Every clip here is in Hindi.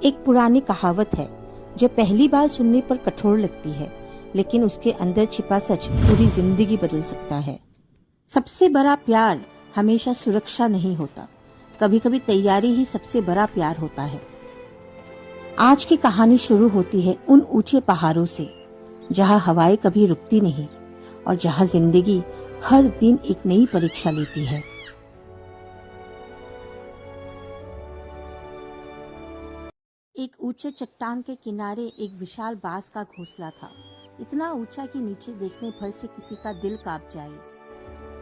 एक पुरानी कहावत है जो पहली बार सुनने पर कठोर लगती है, लेकिन उसके अंदर छिपा सच पूरी जिंदगी बदल सकता है। सबसे बड़ा प्यार हमेशा सुरक्षा नहीं होता, कभी कभी तैयारी ही सबसे बड़ा प्यार होता है। आज की कहानी शुरू होती है उन ऊंचे पहाड़ों से जहां हवाएं कभी रुकती नहीं और जहां जिंदगी हर दिन एक नई परीक्षा लेती है। एक ऊंचे चट्टान के किनारे एक विशाल बांस का घोंसला था, इतना ऊंचा कि नीचे देखने भर से किसी का दिल कांप जाए।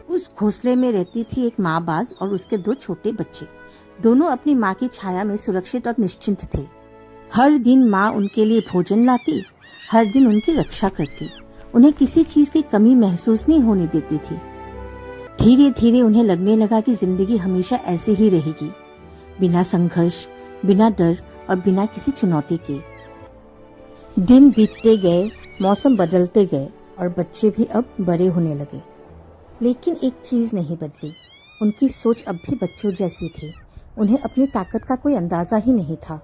उस घोंसले में रहती थी एक माँ बाज और उसके दो छोटे बच्चे। दोनों अपनी माँ की छाया में सुरक्षित और निश्चिंत थे। हर दिन माँ उनके लिए भोजन लाती, हर दिन उनकी रक्षा करती, उन्हें किसी चीज की कमी महसूस नहीं होने देती थी। धीरे धीरे उन्हें लगने लगा कि जिंदगी हमेशा ऐसे ही रहेगी, बिना संघर्ष, बिना डर और बिना किसी चुनौती के। दिन बीतते गए, मौसम बदलते गए और बच्चे भी अब बड़े होने लगे, लेकिन एक चीज नहीं बदली। उनकी सोच अब भी बच्चों जैसी थी। उन्हें अपनी ताकत का कोई अंदाजा ही नहीं था।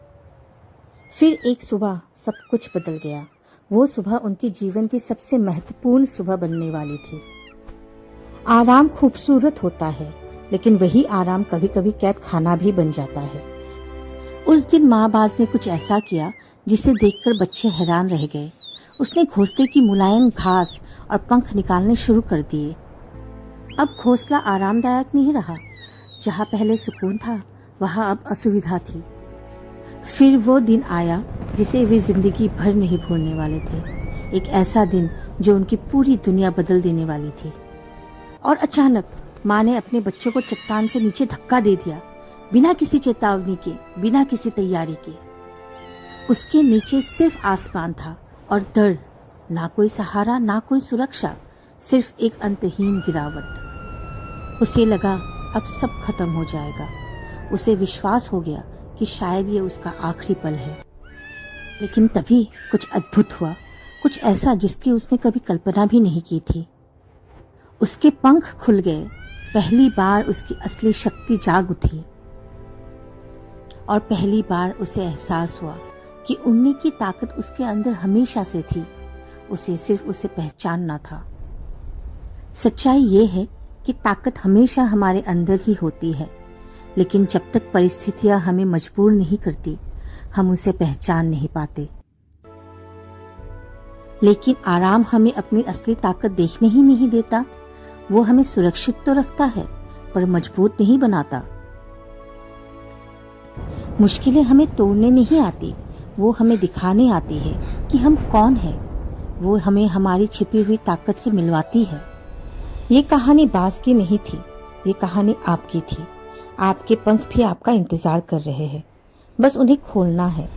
फिर एक सुबह सब कुछ बदल गया। वो सुबह उनके जीवन की सबसे महत्वपूर्ण सुबह बनने वाली थी। आराम खूबसूरत होता है, लेकिन वही आराम कभी कभी कैद खाना भी बन जाता है। उस दिन माँ बाज ने कुछ ऐसा किया जिसे देखकर बच्चे हैरान रह गए। उसने घोंसले की मुलायम घास और पंख निकालने शुरू कर दिए। अब घोंसला आरामदायक नहीं रहा। जहाँ पहले सुकून था, वहाँ अब असुविधा थी। फिर वो दिन आया जिसे वे जिंदगी भर नहीं भूलने वाले थे। एक ऐसा दिन जो उनकी पूरी दुनिया बदल देने वाली थी। और अचानक माँ ने अपने बच्चों को चट्टान से नीचे धक्का दे दिया, बिना किसी चेतावनी के, बिना किसी तैयारी के। उसके नीचे सिर्फ आसमान था और डर, ना कोई सहारा, ना कोई सुरक्षा, सिर्फ एक अंतहीन गिरावट। उसे लगा अब सब खत्म हो जाएगा। उसे विश्वास हो गया कि शायद ये उसका आखिरी पल है। लेकिन तभी कुछ अद्भुत हुआ, कुछ ऐसा जिसकी उसने कभी कल्पना भी नहीं की थी। उसके पंख खुल गए। पहली बार उसकी असली शक्ति जाग उठी और पहली बार उसे एहसास हुआ कि उड़ने की ताकत उसके अंदर हमेशा से थी। उसे सिर्फ उसे पहचानना था। सच्चाई ये है कि ताकत हमेशा हमारे अंदर ही होती है, लेकिन जब तक परिस्थितियां हमें मजबूर नहीं करती, हम उसे पहचान नहीं पाते। लेकिन आराम हमें अपनी असली ताकत देखने ही नहीं देता। वो हमें सुरक्षित तो रखता है, पर मजबूत नहीं बनाता। मुश्किलें हमें तोड़ने नहीं आती, वो हमें दिखाने आती है कि हम कौन हैं। वो हमें हमारी छिपी हुई ताकत से मिलवाती है। ये कहानी बाज की नहीं थी, ये कहानी आपकी थी। आपके पंख भी आपका इंतजार कर रहे हैं, बस उन्हें खोलना है।